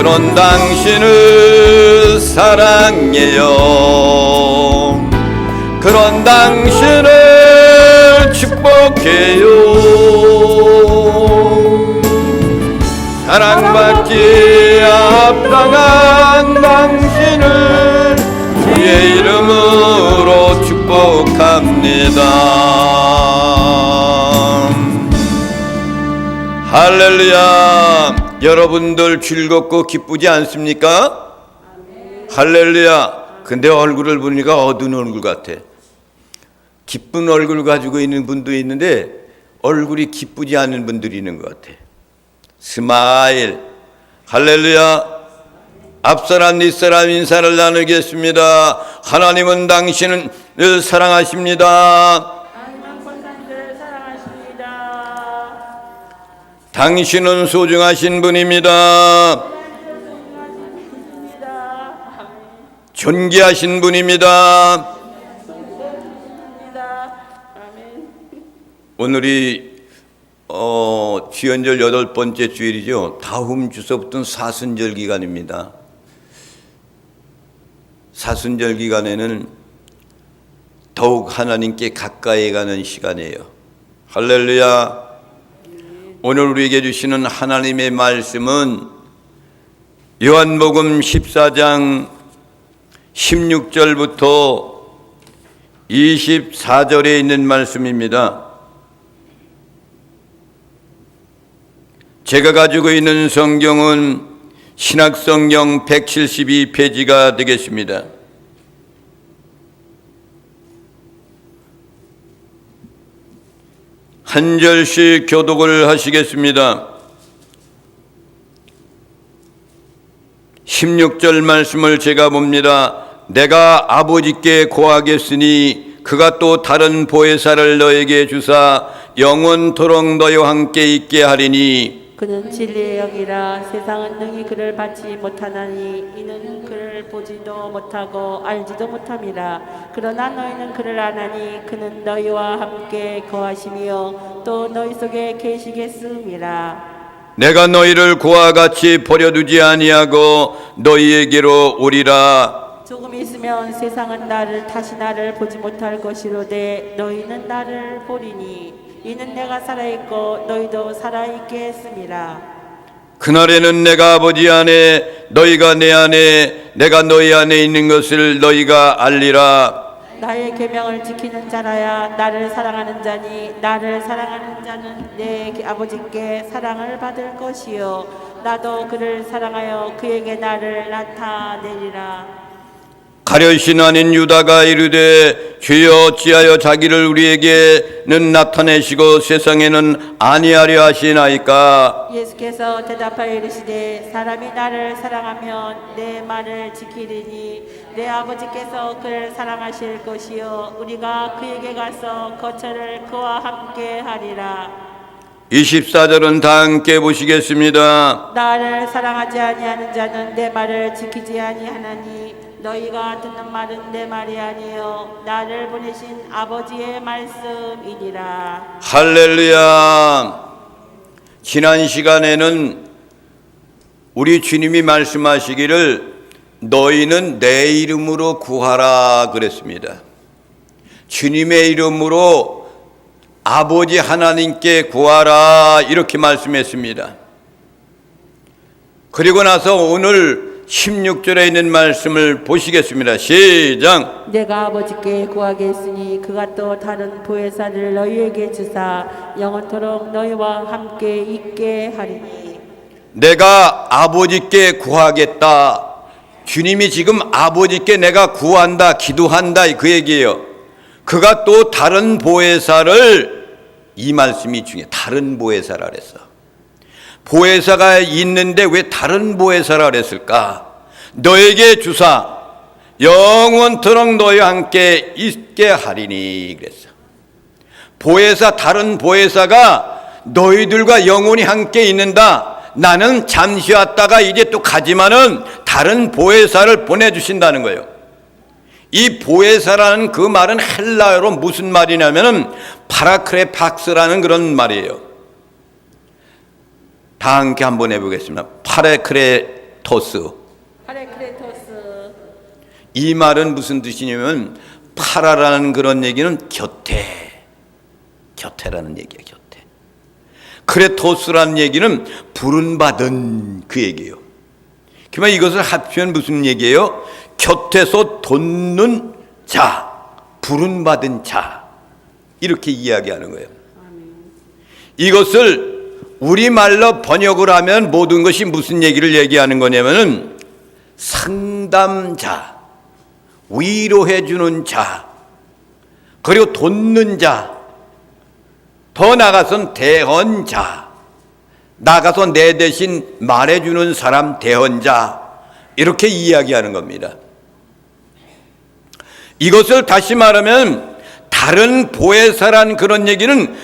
그런 당신을 사랑해요. 그런 당신을 축복해요. 사랑받기 합당한 당신을 주의 이름으로 축복합니다. 할렐루야. 여러분들 즐겁고 기쁘지 않습니까? 할렐루야. 근데 얼굴을 보니까 어두운 얼굴 같아. 기쁜 얼굴 가지고 있는 분도 있는데 얼굴이 기쁘지 않은 분들이 있는 것 같아. 스마일. 할렐루야. 앞사람 뒷사람 인사를 나누겠습니다. 하나님은 당신을 사랑하십니다. 당신은 소중하신 분입니다. 존귀하신 분입니다. 오늘이 주연절 8번째 주일이죠. 다음 주서부터는 사순절 기간입니다. 사순절 기간에는 더욱 하나님께 가까이 가는 시간이에요. 할렐루야. 오늘 우리에게 주시는 하나님의 말씀은 요한복음 14장 16절부터 24절에 있는 말씀입니다. 제가 가지고 있는 성경은 신약성경 172페이지가 되겠습니다. 한 절씩 교독을 하시겠습니다. 16절 말씀을 제가 봅니다. 내가 아버지께 고하겠으니 그가 또 다른 보혜사를 너에게 주사 영원토록 너희와 함께 있게 하리니 그는 진리의 영이라 세상은 능히 그를 받지 못하나니 이는 그를 보지도 못하고 알지도 못함이라. 그러나 너희는 그를 아나니 그는 너희와 함께 거하시며 또 너희 속에 계시겠음이라. 내가 너희를 고와 같이 버려두지 아니하고 너희에게로 오리라. 조금 있으면 세상은 다시 나를 보지 못할 것이로되 너희는 나를 보리니 이는 내가 살아있고 너희도 살아있게 했음이라. 그날에는 내가 아버지 안에 너희가 내 안에 내가 너희 안에 있는 것을 너희가 알리라. 나의 계명을 지키는 자라야 나를 사랑하는 자니 나를 사랑하는 자는 내 아버지께 사랑을 받을 것이요 나도 그를 사랑하여 그에게 나를 나타내리라. 가룟신 아닌 유다가 이르되 주여 어찌하여 자기를 우리에게는 나타내시고 세상에는 아니하려 하시나이까. 예수께서 대답하여 이르시되 사람이 나를 사랑하면 내 말을 지키리니 내 아버지께서 그를 사랑하실 것이요 우리가 그에게 가서 거처를 그와 함께 하리라. 24절은 다 함께 보시겠습니다. 나를 사랑하지 아니하는 자는 내 말을 지키지 아니하나니 너희가 듣는 말은 내 말이 아니요 나를 보내신 아버지의 말씀이니라. 할렐루야. 지난 시간에는 우리 주님이 말씀하시기를 너희는 내 이름으로 구하라 그랬습니다. 주님의 이름으로 아버지 하나님께 구하라 이렇게 말씀했습니다. 그리고 나서 오늘 16절에 있는 말씀을 보시겠습니다. 시작. 내가 아버지께 구하겠으니 그가 또 다른 보혜사를 너희에게 주사 영원토록 너희와 함께 있게 하리니. 내가 아버지께 구하겠다. 주님이 지금 아버지께 내가 구한다, 기도한다 그 얘기예요. 그가 또 다른 보혜사를, 이 말씀이 중요해. 다른 보혜사라 그랬어. 보혜사가 있는데 왜 다른 보혜사라 그랬을까? 너에게 주사 영원토록 너희와 함께 있게 하리니 그랬어. 보혜사, 다른 보혜사가 너희들과 영원히 함께 있는다. 나는 잠시 왔다가 이제 또 가지만은 다른 보혜사를 보내주신다는 거예요. 이 보혜사라는 그 말은 헬라어로 무슨 말이냐면은 파라크레팍스라는 그런 말이에요. 다 함께 한번 해보겠습니다. 파라크레토스. 파레크레토스. 이 말은 무슨 뜻이냐면 파라라는 그런 얘기는 곁에라는 얘기야. 곁에. 크레토스라는 얘기는 부른받은 그 얘기예요. 그러면 이것을 합치면 무슨 얘기예요? 곁에서 돕는 자, 부른받은 자, 이렇게 이야기하는 거예요. 이것을 우리말로 번역을 하면 모든 것이 무슨 얘기를 얘기하는 거냐면은 상담자, 위로해주는 자, 그리고 돕는 자, 더 나아가선 대언자, 나가서 내 대신 말해주는 사람 대언자, 이렇게 이야기하는 겁니다. 이것을 다시 말하면 다른 보혜사란 그런 얘기는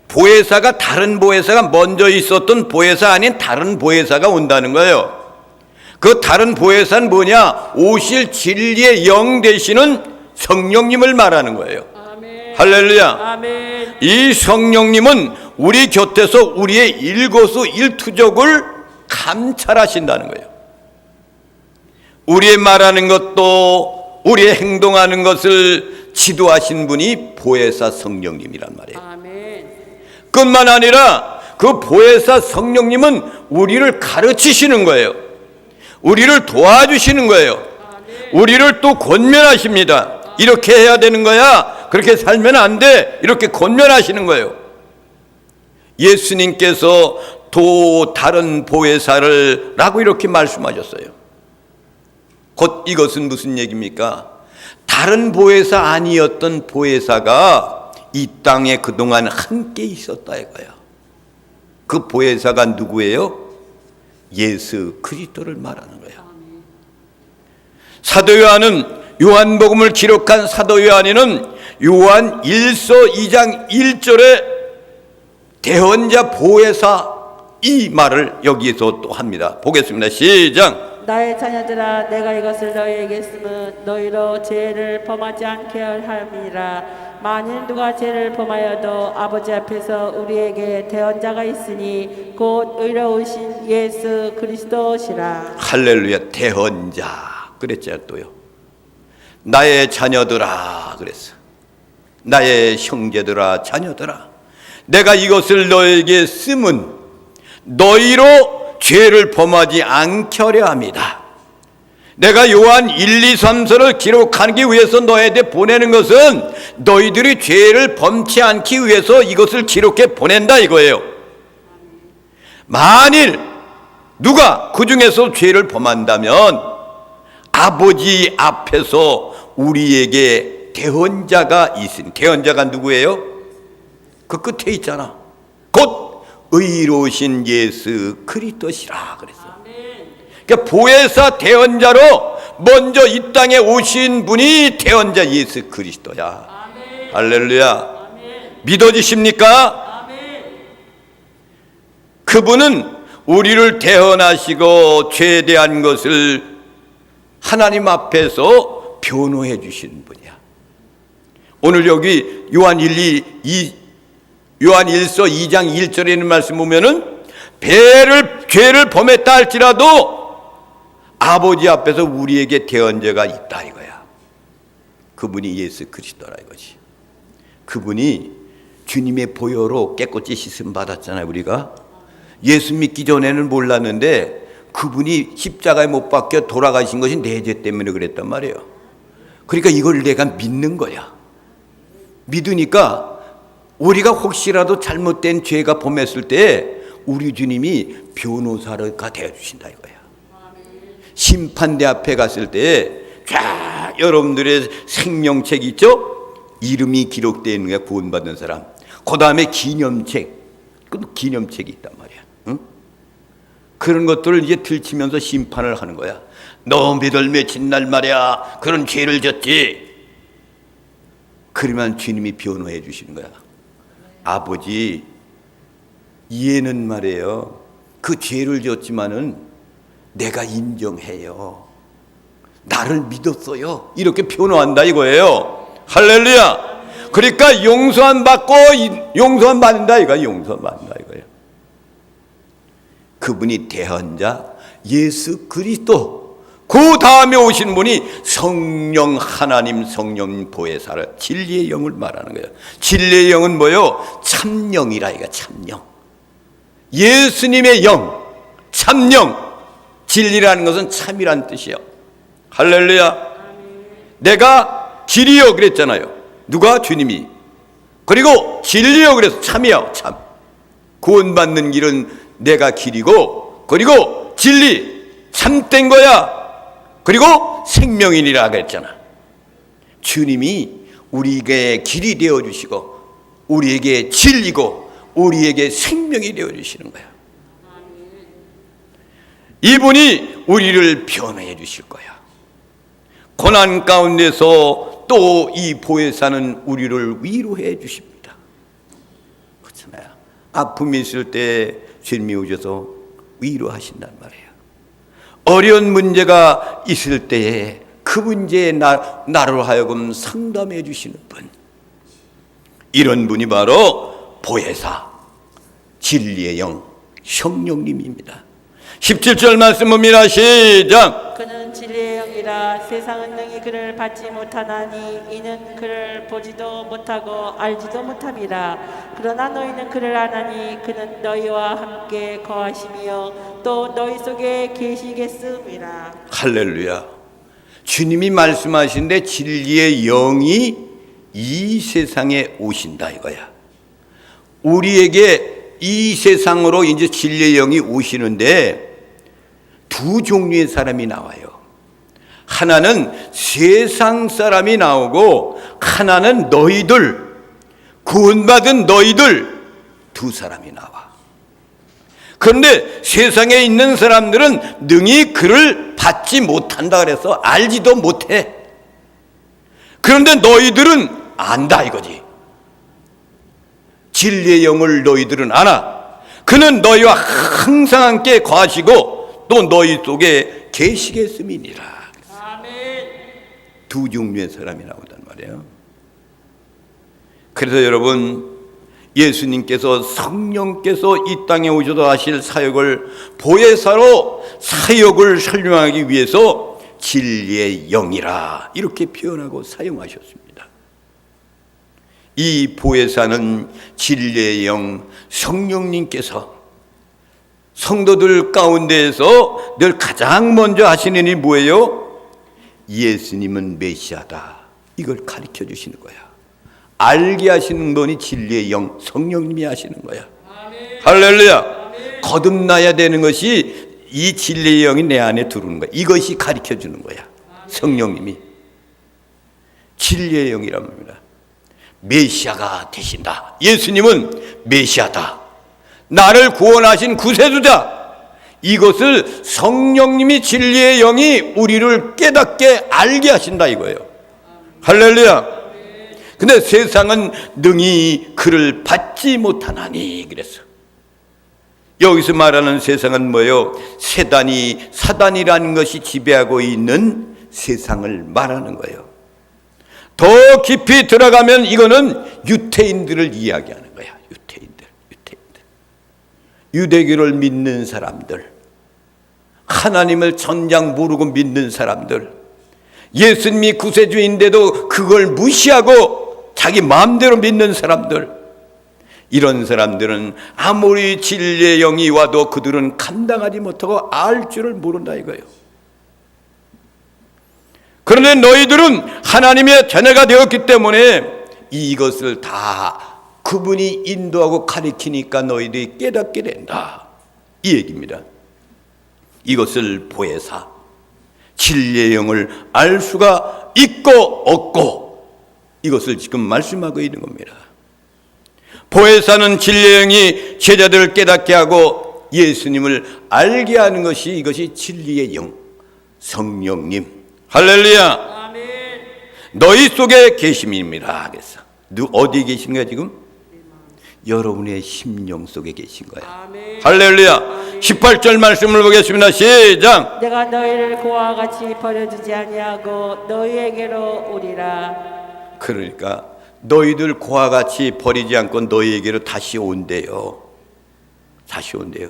보혜사가 다른 보혜사가 먼저 있었던 보혜사 아닌 다른 보혜사가 온다는 거예요. 그 다른 보혜사는 뭐냐? 오실 진리의 영 되시는 성령님을 말하는 거예요. 아멘. 할렐루야. 아멘. 이 성령님은 우리 곁에서 우리의 일거수일투족을 감찰하신다는 거예요. 우리의 말하는 것도 우리의 행동하는 것을 지도하신 분이 보혜사 성령님이란 말이에요. 아멘. 뿐만 아니라 그 보혜사 성령님은 우리를 가르치시는 거예요. 우리를 도와주시는 거예요. 우리를 또 권면하십니다. 이렇게 해야 되는 거야. 그렇게 살면 안 돼. 이렇게 권면하시는 거예요. 예수님께서 또 다른 보혜사를 라고 이렇게 말씀하셨어요. 곧 이것은 무슨 얘기입니까? 다른 보혜사 아니었던 보혜사가 이 땅에 그동안 함께 있었다 이거예요. 그 보혜사가 누구예요? 예수 그리스도를 말하는 거예요. 사도 요한은 요한복음을 기록한 사도 요한이는 요한 1서 2장 1절에 대언자 보혜사 이 말을 여기에서 또 합니다. 보겠습니다. 시작. 나의 자녀들아, 내가 이것을 너희에게 쓰면 너희로 죄를 범하지 않게 함이라. 만일 누가 죄를 범하여도 아버지 앞에서 우리에게 대언자가 있으니 곧 의로우신 예수 그리스도시라. 할렐루야. 대언자 그랬죠. 또요. 나의 자녀들아 그랬어. 나의 형제들아 자녀들아, 내가 이것을 너에게 쓰면 너희로 죄를 범하지 않게 하려 합니다. 내가 요한 1, 2, 3서를 기록하기 위해서 너희한테 보내는 것은 너희들이 죄를 범치 않기 위해서 이것을 기록해 보낸다 이거예요. 만일 누가 그 중에서 죄를 범한다면 아버지 앞에서 우리에게 대언자가 있으니, 대언자가 누구예요? 그 끝에 있잖아. 곧 의로우신 예수 그리스도시라 그랬어. 그러니까 보혜사 대언자로 먼저 이 땅에 오신 분이 대언자 예수 그리스도야. 아멘. 할렐루야. 아멘. 믿어지십니까? 아멘. 그분은 우리를 대언하시고 죄에 대한 것을 하나님 앞에서 변호해 주시는 분이야. 오늘 여기 요한 1서 2장 1절에 있는 말씀 보면은 죄를 범했다 할지라도 아버지 앞에서 우리에게 대언자가 있다 이거야. 그분이 예수 그리스도라 이거지. 그분이 주님의 보혈로 깨끗이 씻음 받았잖아요. 우리가 예수 믿기 전에는 몰랐는데 그분이 십자가에 못 박혀 돌아가신 것이 내 죄 때문에 그랬단 말이에요. 그러니까 이걸 내가 믿는 거야. 믿으니까 우리가 혹시라도 잘못된 죄가 범했을 때 우리 주님이 변호사가 되어주신다 이거야. 심판대 앞에 갔을 때 쫙 여러분들의 생명책 있죠? 이름이 기록되어 있는 거야. 구원받은 사람. 그 다음에 기념책이 있단 말이야. 응? 그런 것들을 이제 들치면서 심판을 하는 거야. 너 몇월 며칠 날 말이야 그런 죄를 졌지. 그러면 주님이 변호해 주시는 거야. 아버지, 얘는 말이에요, 그 죄를 졌지만은 내가 인정해요. 나를 믿었어요. 이렇게 변호한다 이거예요. 할렐루야. 그러니까 용서한 받고 용서한 받는다 이거야. 용서한 받는다 이거예요. 그분이 대언자 예수 그리스도, 그 다음에 오신 분이 성령 하나님, 성령 보혜사를, 진리의 영을 말하는 거예요. 진리의 영은 뭐요? 참영이라. 이거 참영, 예수님의 영, 참영. 진리라는 것은 참이란 뜻이에요. 할렐루야. 내가 길이요 그랬잖아요. 누가? 주님이. 그리고 진리요 그래서 참이요, 참. 구원받는 길은 내가 길이고, 그리고 진리, 참된 거야. 그리고 생명이니라 그랬잖아. 주님이 우리에게 길이 되어주시고, 우리에게 진리고, 우리에게 생명이 되어주시는 거야. 이분이 우리를 변화해 주실 거야. 고난 가운데서 또 이 보혜사는 우리를 위로해 주십니다. 그렇잖아요. 아픔이 있을 때 주님이 오셔서 위로하신단 말이에요. 어려운 문제가 있을 때에 그 문제에 나로 하여금 상담해 주시는 분, 이런 분이 바로 보혜사, 진리의 영, 성령님입니다. 17절 말씀 봅니다. 시작. 그는 진리의 영이라 세상은 능히 그를 받지 못하나니 이는 그를 보지도 못하고 알지도 못함이라. 그러나 너희는 그를 아나니 그는 너희와 함께 거하시며 또 너희 속에 계시겠음이라. 할렐루야. 주님이 말씀하신데 진리의 영이 이 세상에 오신다 이거야. 우리에게 이 세상으로 이제 진리의 영이 오시는데 두 종류의 사람이 나와요. 하나는 세상 사람이 나오고, 하나는 너희들, 구원받은 너희들, 두 사람이 나와. 그런데 세상에 있는 사람들은 능히 그를 받지 못한다 그래서 알지도 못해. 그런데 너희들은 안다 이거지. 진리의 영을 너희들은 알아. 그는 너희와 항상 함께 거하시고 또 너희 속에 계시겠음이니라. 아멘. 두 종류의 사람이 나오단 말이에요. 그래서 여러분, 예수님께서, 성령께서 이 땅에 오셔서 하실 사역을, 보혜사로 사역을 설명하기 위해서 진리의 영이라 이렇게 표현하고 사용하셨습니다. 이 보혜사는 진리의 영, 성령님께서 성도들 가운데에서 늘 가장 먼저 하시는 일이 뭐예요? 예수님은 메시아다, 이걸 가르쳐 주시는 거야. 알게 하시는 분이 진리의 영, 성령님이 하시는 거야. 아멘. 할렐루야. 아멘. 거듭나야 되는 것이 이 진리의 영이 내 안에 들어오는 거야. 이것이 가르쳐 주는 거야. 아멘. 성령님이 진리의 영이란 말입니다. 메시아가 되신다. 예수님은 메시아다, 나를 구원하신 구세주자. 이것을 성령님이, 진리의 영이 우리를 깨닫게 알게 하신다 이거예요. 할렐루야. 근데 세상은 능히 그를 받지 못하나니 그랬어. 여기서 말하는 세상은 뭐예요? 사단이라는 것이 지배하고 있는 세상을 말하는 거예요. 더 깊이 들어가면 이거는 유태인들을 이야기하는 거야. 유대교를 믿는 사람들, 하나님을 전장 모르고 믿는 사람들, 예수님이 구세주인데도 그걸 무시하고 자기 마음대로 믿는 사람들, 이런 사람들은 아무리 진리의 영이 와도 그들은 감당하지 못하고 알 줄을 모른다 이거예요. 그런데 너희들은 하나님의 자녀가 되었기 때문에 이것을 다 그분이 인도하고 가리키니까 너희들이 깨닫게 된다, 이 얘기입니다. 이것을 보혜사, 진리의 영을 알 수가 있고 없고, 이것을 지금 말씀하고 있는 겁니다. 보혜사는 진리의 영이 제자들을 깨닫게 하고 예수님을 알게 하는 것이, 이것이 진리의 영, 성령님. 할렐루야. 아멘. 너희 속에 계심입니다. 그래서 어디 계신 거야 지금? 여러분의 심령 속에 계신 거야. 아멘. 할렐루야. 아멘. 18절 말씀을 보겠습니다. 시작. 내가 너희를 고와 같이 버려두지 아니하고 너희에게로 오리라. 그러니까 너희들 고와 같이 버리지 않고 너희에게로 다시 온대요. 다시 온대요.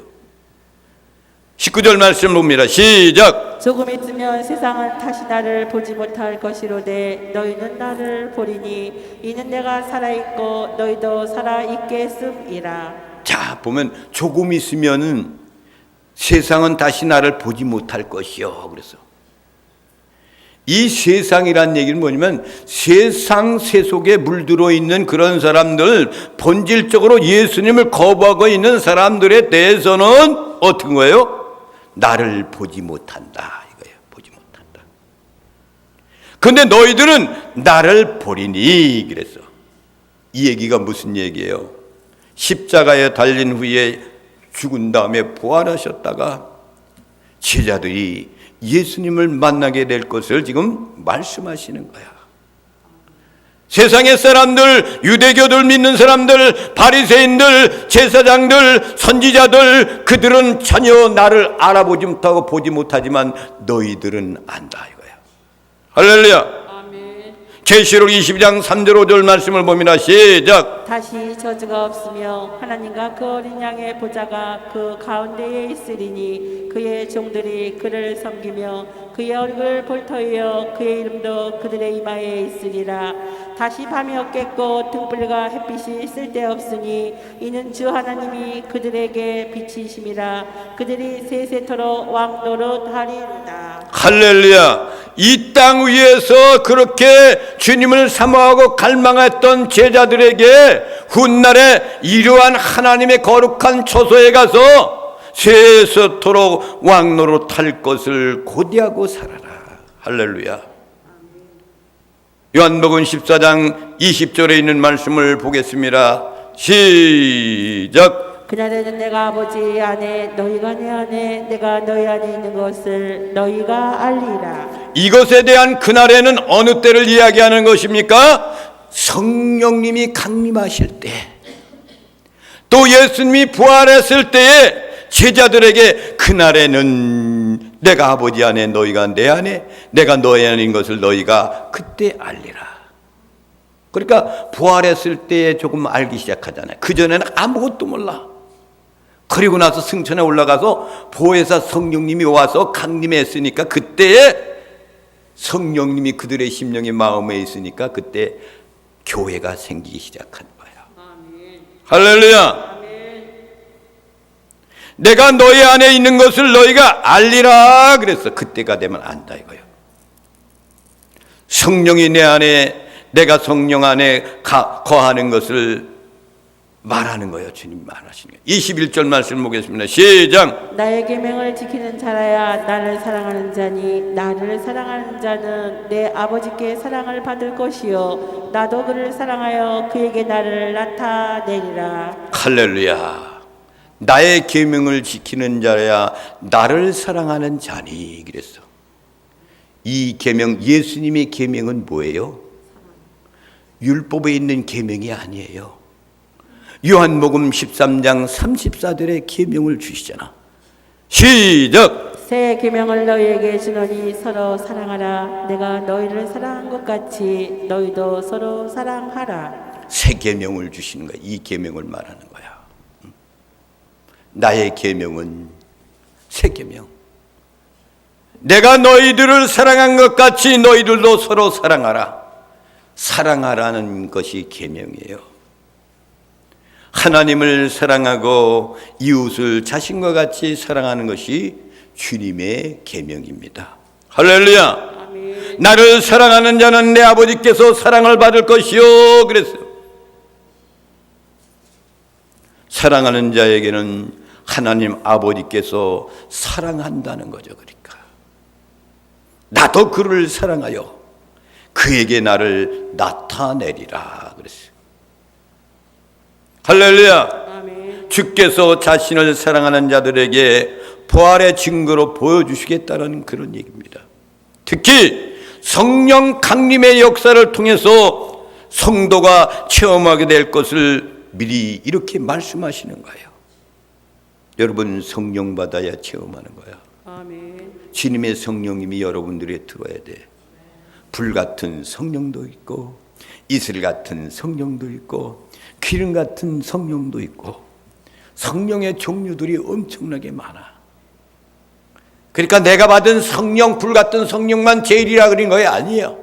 19절 말씀 봅니다. 시작. 조금 있으면 세상은 다시 나를 보지 못할 것이로되 너희는 나를 보리니 이는 내가 살아있고 너희도 살아있겠음이라. 자, 보면 조금 있으면은 세상은 다시 나를 보지 못할 것이요. 그래서 이 세상이란 얘기는 뭐냐면 세상 세속에 물들어 있는 그런 사람들, 본질적으로 예수님을 거부하고 있는 사람들에 대해서는 어떤 거예요? 나를 보지 못한다 이거예요. 보지 못한다. 근데 너희들은 나를 보리니 그랬어. 이 얘기가 무슨 얘기예요? 십자가에 달린 후에 죽은 다음에 부활하셨다가 제자들이 예수님을 만나게 될 것을 지금 말씀하시는 거야. 세상의 사람들, 유대교들 믿는 사람들, 바리새인들, 제사장들, 선지자들, 그들은 전혀 나를 알아보지 못하고 보지 못하지만 너희들은 안다 이거야. 할렐루야. 계시록 22장 3절 5절 말씀을 봅니다. 시작. 다시 저주가 없으며 하나님과 그 어린 양의 보좌가 그 가운데에 있으리니 그의 종들이 그를 섬기며 그의 얼굴을 볼터이어 그의 이름도 그들의 이마에 있으리라. 다시 밤이 없겠고 등불과 햇빛이 쓸데없으니 이는 주 하나님이 그들에게 빛이심이라. 그들이 세세토록 왕노릇하리로다. 할렐루야. 이 땅 위에서 그렇게 주님을 사모하고 갈망했던 제자들에게 훗날에 이러한 하나님의 거룩한 처소에 가서 세세토록 왕노릇할 것을 고대하고 살아라. 할렐루야. 요한복음 14장 20절에 있는 말씀을 보겠습니다. 시작. 그날에는 내가 아버지 안에 너희가 내 안에 내가 너희 안에 있는 것을 너희가 알리라. 이것에 대한 그날에는 어느 때를 이야기하는 것입니까? 성령님이 강림하실 때, 또 예수님이 부활했을 때에 제자들에게 그날에는 내가 아버지 안에 너희가 내 안에 내가 너희 안에 있는 것을 너희가 그때 알리라. 그러니까 부활했을 때에 조금 알기 시작하잖아요. 그전에는 아무것도 몰라. 그리고 나서 승천에 올라가서 보혜사 성령님이 와서 강림했으니까 그때에 성령님이 그들의 심령의 마음에 있으니까 그때 교회가 생기기 시작한 거야. 아멘. 할렐루야. 아멘. 내가 너희 안에 있는 것을 너희가 알리라 그랬어. 그때가 되면 안다 이거예요. 성령이 내 안에 내가 성령 안에 거하는 것을 말하는 거예요. 주님 말하시는 거예요. 21절 말씀 보겠습니다. 시작. 나의 계명을 지키는 자라야 나를 사랑하는 자니 나를 사랑하는 자는 내 아버지께 사랑을 받을 것이요 나도 그를 사랑하여 그에게 나를 나타내리라. 할렐루야. 나의 계명을 지키는 자라야 나를 사랑하는 자니 그랬어. 이 계명, 예수님의 계명은 뭐예요? 율법에 있는 계명이 아니에요. 요한복음 13장 34절의 계명을 주시잖아. 시작. 새 계명을 너희에게 주노니 서로 사랑하라. 내가 너희를 사랑한 것 같이 너희도 서로 사랑하라. 새 계명을 주시는 거야. 이 계명을 말하는 거야. 나의 계명은 새 계명. 내가 너희들을 사랑한 것 같이 너희들도 서로 사랑하라. 사랑하라는 것이 계명이에요. 하나님을 사랑하고 이웃을 자신과 같이 사랑하는 것이 주님의 계명입니다. 할렐루야. 아멘. 나를 사랑하는 자는 내 아버지께서 사랑을 받을 것이요 그랬어요. 사랑하는 자에게는 하나님 아버지께서 사랑한다는 거죠. 그러니까 나도 그를 사랑하여 그에게 나를 나타내리라 그랬어요. 할렐루야. 아멘. 주께서 자신을 사랑하는 자들에게 부활의 증거로 보여주시겠다는 그런 얘기입니다. 특히 성령 강림의 역사를 통해서 성도가 체험하게 될 것을 미리 이렇게 말씀하시는 거예요. 여러분 성령 받아야 체험하는 거야. 아멘. 주님의 성령님이 여러분들에 들어야 돼. 불같은 성령도 있고 이슬 같은 성령도 있고 기름 같은 성령도 있고 성령의 종류들이 엄청나게 많아. 그러니까 내가 받은 성령, 불 같은 성령만 제일이라 그런 거예요? 아니에요.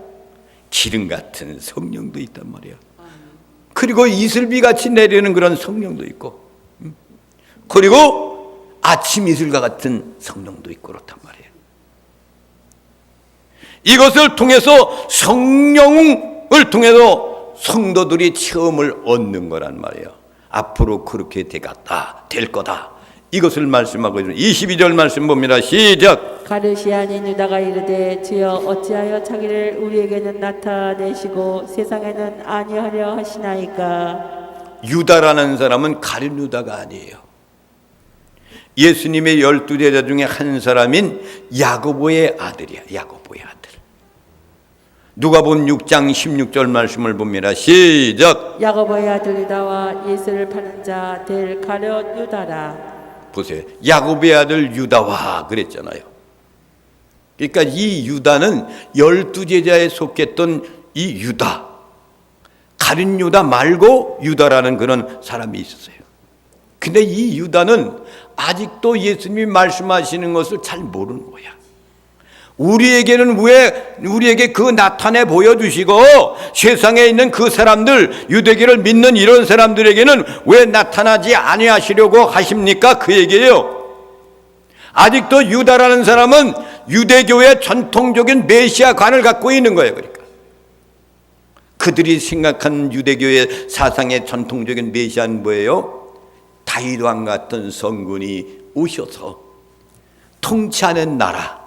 기름 같은 성령도 있단 말이에요. 그리고 이슬비 같이 내리는 그런 성령도 있고, 그리고 아침 이슬과 같은 성령도 있고 그렇단 말이에요. 이것을 통해서 성령을 통해서 성도들이 체험을 얻는 거란 말이에요. 앞으로 그렇게 될 거다. 이것을 말씀하고 있는 22절 말씀 봅니다. 시작. 가르시아인 유다가 이르되 주여 어찌하여 자기를 우리에게는 나타내시고 세상에는 아니하려 하시나이까. 유다라는 사람은 가룟 유다가 아니에요. 예수님의 12제자 중에 한 사람인 야고보의 아들이야. 야고보의 아들. 누가복음 6장 16절 말씀을 봅니다. 시작. 야고보의 아들 유다와 예수를 파는 자 될 가룟 유다라. 보세요. 야고보의 아들 유다와 그랬잖아요. 그러니까 이 유다는 12제자에 속했던 이 유다, 가룟 유다 말고 유다라는 그런 사람이 있었어요. 근데 이 유다는 아직도 예수님이 말씀하시는 것을 잘 모르는 거야. 우리에게는 왜 우리에게 그 나타내 보여주시고 세상에 있는 그 사람들, 유대교를 믿는 이런 사람들에게는 왜 나타나지 아니하시려고 하십니까? 그 얘기예요. 아직도 유다라는 사람은 유대교의 전통적인 메시아관을 갖고 있는 거예요. 그러니까 그들이 생각한 유대교의 사상의 전통적인 메시아는 뭐예요? 다윗 왕 같은 성군이 오셔서 통치하는 나라,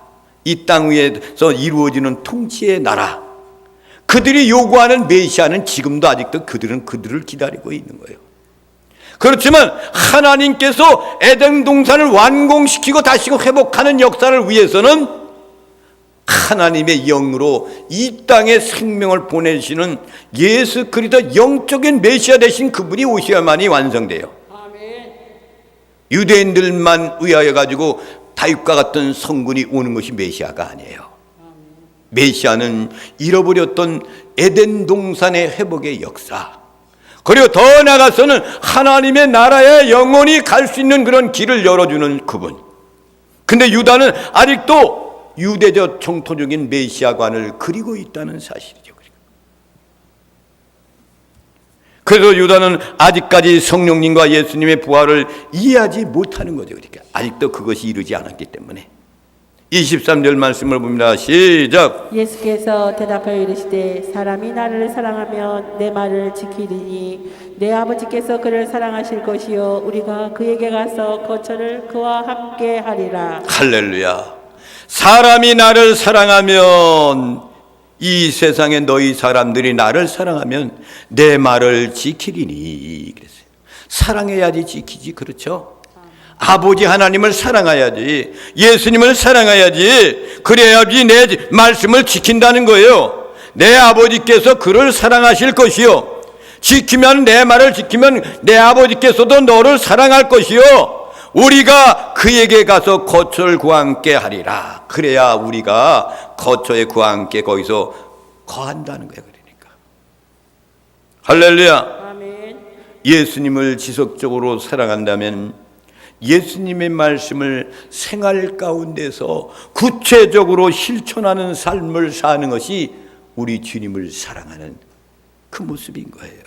이 땅 위에서 이루어지는 통치의 나라, 그들이 요구하는 메시아는 지금도 아직도 그들을 기다리고 있는 거예요. 그렇지만 하나님께서 에덴 동산을 완공시키고 다시 회복하는 역사를 위해서는 하나님의 영으로 이 땅에 생명을 보내시는 예수 그리스도 영적인 메시아 되신 그분이 오셔야만이 완성돼요. 아멘. 유대인들만 의하여 가지고 다윗과 같은 성군이 오는 것이 메시아가 아니에요. 메시아는 잃어버렸던 에덴 동산의 회복의 역사, 그리고 더 나아가서는 하나님의 나라에 영원히 갈 수 있는 그런 길을 열어주는 그분. 근데 유다는 아직도 유대적 정토적인 메시아관을 그리고 있다는 사실이죠. 그래서 유다는 아직까지 성령님과 예수님의 부활을 이해하지 못하는 거죠. 그러니까 아직도 그것이 이루지 않았기 때문에. 23절 말씀을 봅니다. 시작. 예수께서 대답하여 이르시되 사람이 나를 사랑하면 내 말을 지키리니 내 아버지께서 그를 사랑하실 것이요 우리가 그에게 가서 거처를 그와 함께 하리라. 할렐루야. 사람이 나를 사랑하면, 이 세상에 너희 사람들이 나를 사랑하면 내 말을 지키리니 그랬어요. 사랑해야지 지키지. 그렇죠? 아버지 하나님을 사랑해야지, 예수님을 사랑해야지, 그래야지 내 말씀을 지킨다는 거예요. 내 아버지께서 그를 사랑하실 것이요, 지키면, 내 말을 지키면 내 아버지께서도 너를 사랑할 것이요, 우리가 그에게 가서 거처를 그와 함께 하리라. 그래야 우리가 거처에 그와 함께 거기서 거한다는 거예요. 그러니까 할렐루야. 아멘. 예수님을 지속적으로 사랑한다면 예수님의 말씀을 생활 가운데서 구체적으로 실천하는 삶을 사는 것이 우리 주님을 사랑하는 그 모습인 거예요.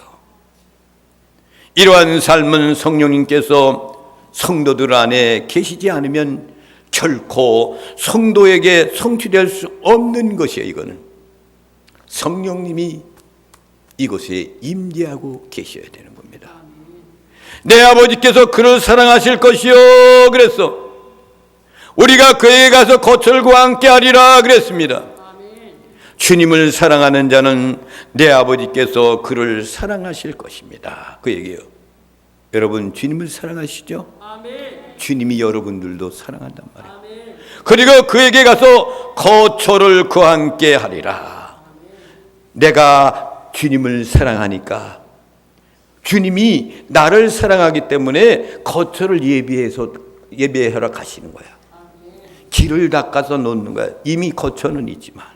이러한 삶은 성령님께서 성도들 안에 계시지 않으면 결코 성도에게 성취될 수 없는 것이에요. 이거는 성령님이 이곳에 임재하고 계셔야 되는 겁니다. 내 아버지께서 그를 사랑하실 것이요 그랬어. 우리가 그에게 가서 거처를 그와 함께 하리라 그랬습니다. 주님을 사랑하는 자는 내 아버지께서 그를 사랑하실 것입니다. 그 얘기예요. 여러분 주님을 사랑하시죠? 아멘. 주님이 여러분들도 사랑한단 말이에요. 아멘. 그리고 그에게 가서 거처를 그와 함께 하리라. 아멘. 내가 주님을 사랑하니까 주님이 나를 사랑하기 때문에 거처를 예비하러 가시는 거야. 아멘. 길을 닦아서 놓는 거야. 이미 거처는 있지만.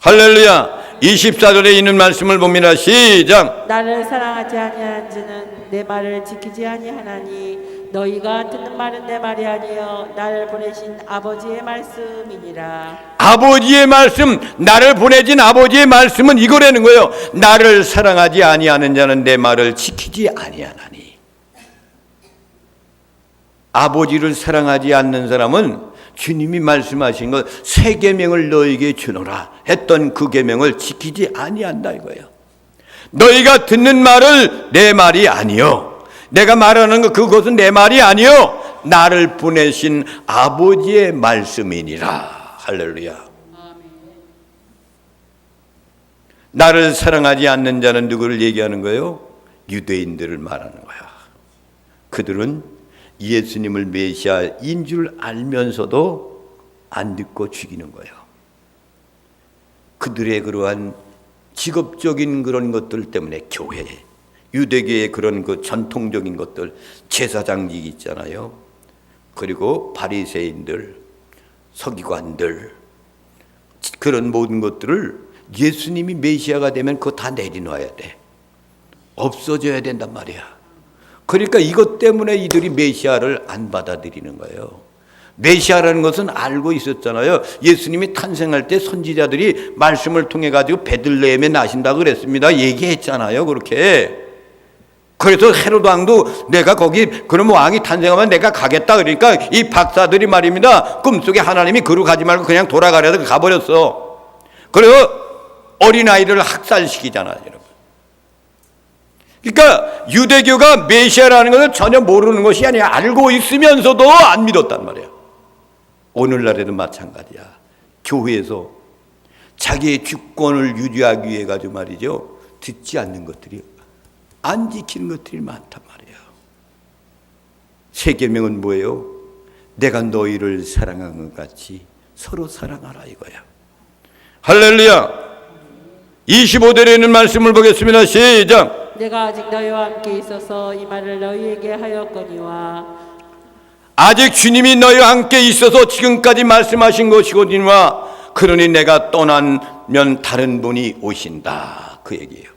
할렐루야. 24절에 있는 말씀을 봅니다. 시작. 나를 사랑하지 아니하는 자는 내 말을 지키지 아니하나니 너희가 듣는 말은 내 말이 아니요 나를 보내신 아버지의 말씀이니라. 아버지의 말씀, 나를 보내진 아버지의 말씀은 이거라는 거예요. 나를 사랑하지 아니하는 자는 내 말을 지키지 아니하나니. 아버지를 사랑하지 않는 사람은 주님이 말씀하신 것 새 계명을 너에게 주노라 했던 그 계명을 지키지 아니한다 이거예요. 너희가 듣는 말을 내 말이 아니요, 내가 말하는 것 그것은 내 말이 아니요 나를 보내신 아버지의 말씀이니라. 할렐루야. 나를 사랑하지 않는 자는 누구를 얘기하는 거예요? 유대인들을 말하는 거야. 그들은 예수님을 메시아인 줄 알면서도 안 듣고 죽이는 거예요. 그들의 그러한 직업적인 그런 것들 때문에 교회, 유대교의 그런 그 전통적인 것들, 제사장직 있잖아요. 그리고 바리새인들, 서기관들, 그런 모든 것들을 예수님이 메시아가 되면 그거 다 내려놔야 돼. 없어져야 된단 말이야. 그러니까 이것 때문에 이들이 메시아를 안 받아들이는 거예요. 메시아라는 것은 알고 있었잖아요. 예수님이 탄생할 때 선지자들이 말씀을 통해 가지고 베들레헴에 나신다고 그랬습니다. 얘기했잖아요. 그렇게. 그래서 헤로드 왕도 내가 거기 그럼 왕이 탄생하면 내가 가겠다 그러니까 이 박사들이 말입니다. 꿈속에 하나님이 그로 가지 말고 그냥 돌아가려고 가버렸어. 그래서 어린아이를 학살시키잖아요, 여러분. 그러니까 유대교가 메시아라는 것을 전혀 모르는 것이 아니야. 알고 있으면서도 안 믿었단 말이야. 오늘날에도 마찬가지야. 교회에서 자기의 주권을 유지하기 위해 가지고 말이죠, 듣지 않는 것들이, 안 지키는 것들이 많단 말이에요. 새 계명은 뭐예요? 내가 너희를 사랑한 것 같이 서로 사랑하라 이거야. 할렐루야. 25절에 있는 말씀을 보겠습니다. 시작. 내가 아직 너희와 함께 있어서 이 말을 너희에게 하였거니와. 아직 주님이 너희와 함께 있어서 지금까지 말씀하신 것이거니와 그러니 내가 떠나면 다른 분이 오신다. 그 얘기예요.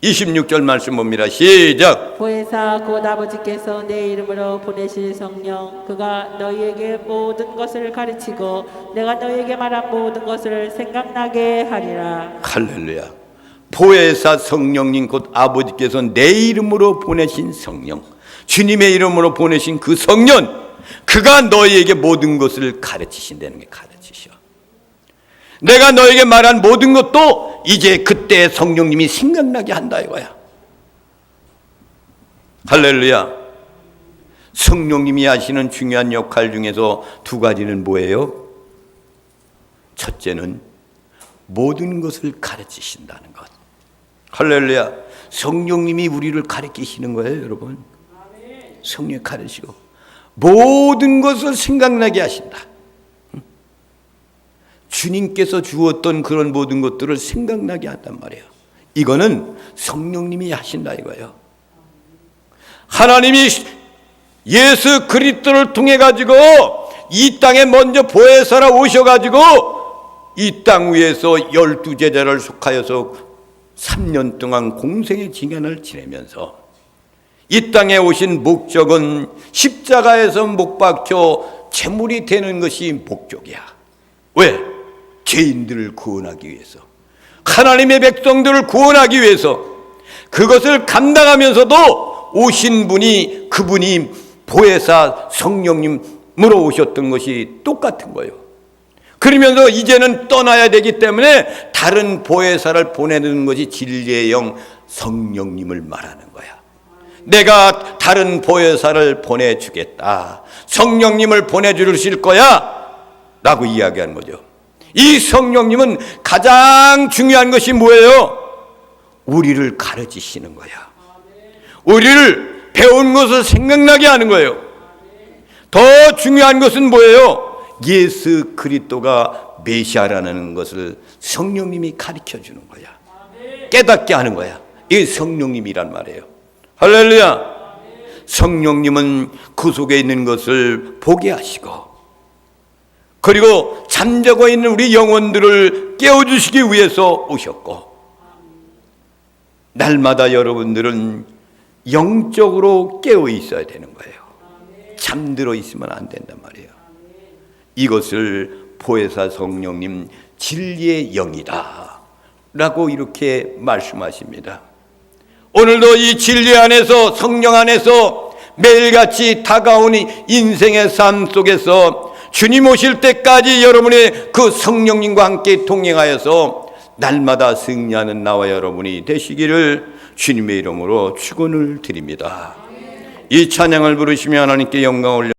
26절 말씀 봅니다. 시작. 보혜사 곧 아버지께서 내 이름으로 보내실 성령 그가 너희에게 모든 것을 가르치고 내가 너희에게 말한 모든 것을 생각나게 하리라. 할렐루야. 보혜사 성령님 곧 아버지께서 내 이름으로 보내신 성령, 주님의 이름으로 보내신 그 성령, 그가 너희에게 모든 것을 가르치신다는 게 가르치셔. 내가 너에게 말한 모든 것도 이제 그때 성령님이 생각나게 한다 이거야. 할렐루야. 성령님이 하시는 중요한 역할 중에서 두 가지는 뭐예요? 첫째는 모든 것을 가르치신다는 것. 할렐루야. 성령님이 우리를 가르치시는 거예요, 여러분. 성령이 가르치고 모든 것을 생각나게 하신다. 주님께서 주었던 그런 모든 것들을 생각나게 한단 말이에요. 이거는 성령님이 하신다 이거예요. 하나님이 예수 그리스도를 통해 가지고 이 땅에 먼저 보혜사라 오셔 가지고 이 땅 위에서 12제자를 속하여서 3년 동안 공생의 징연을 지내면서 이 땅에 오신 목적은 십자가에서 못 박혀 제물이 되는 것이 목적이야. 왜? 죄인들을 구원하기 위해서, 하나님의 백성들을 구원하기 위해서 그것을 감당하면서도 오신 분이, 그분이 보혜사 성령님으로 오셨던 것이 똑같은 거예요. 그러면서 이제는 떠나야 되기 때문에 다른 보혜사를 보내는 것이 진리의 영 성령님을 말하는 거야. 내가 다른 보혜사를 보내주겠다, 성령님을 보내주실 거야 라고 이야기하는 거죠. 이 성령님은 가장 중요한 것이 뭐예요? 우리를 가르치시는 거야. 우리를 배운 것을 생각나게 하는 거예요. 더 중요한 것은 뭐예요? 예수 그리스도가 메시아라는 것을 성령님이 가르쳐 주는 거야. 깨닫게 하는 거야. 이게 성령님이란 말이에요. 할렐루야. 성령님은 그 속에 있는 것을 보게 하시고, 그리고 잠자고 있는 우리 영혼들을 깨워주시기 위해서 오셨고, 날마다 여러분들은 영적으로 깨어 있어야 되는 거예요. 잠들어 있으면 안 된단 말이에요. 이것을 보혜사 성령님 진리의 영이다 라고 이렇게 말씀하십니다. 오늘도 이 진리 안에서, 성령 안에서 매일같이 다가오는 인생의 삶 속에서 주님 오실 때까지 여러분의 그 성령님과 함께 동행하여서 날마다 승리하는 나와 여러분이 되시기를 주님의 이름으로 축원을 드립니다. 이 찬양을 부르시며 하나님께 영광을 올려